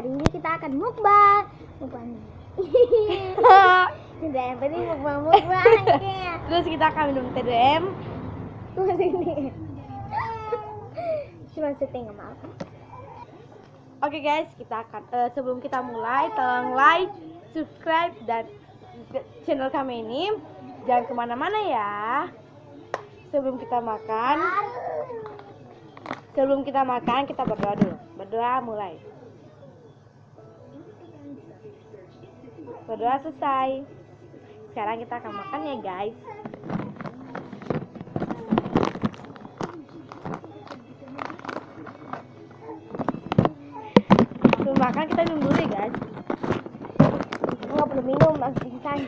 hari ini kita akan mukbang. Tidak penting mukbang. Terus kita akan minum TDM. Tunggu sini. Cuma setting sama aku. Oke guys, kita akan sebelum kita mulai, tolong like, subscribe dan channel kami ini. Jangan kemana-mana ya. Sebelum kita makan, kita berdoa dulu. Berdoa mulai. Berdoa selesai. Sekarang kita akan makan ya guys. Sebelum makan kita minum dulu ya guys. Nggak perlu minum, langsung selesai.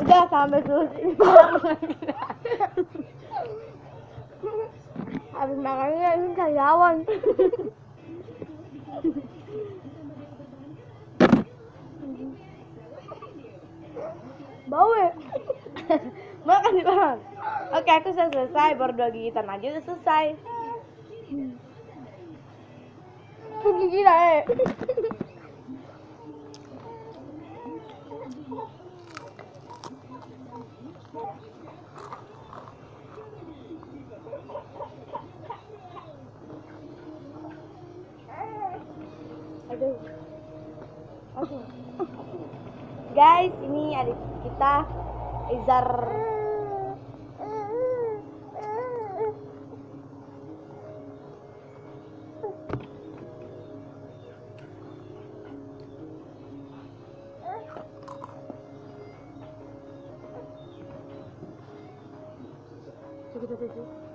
Udah sampai selesai. Habis makannya ini karyawan. Bau ya? Makan di bawah. Oke, aku sudah selesai. Baru 2 gigitan aja udah selesai. Gigi lah. Aduh. Oke. Guys, ini adik kita Izar. Coba.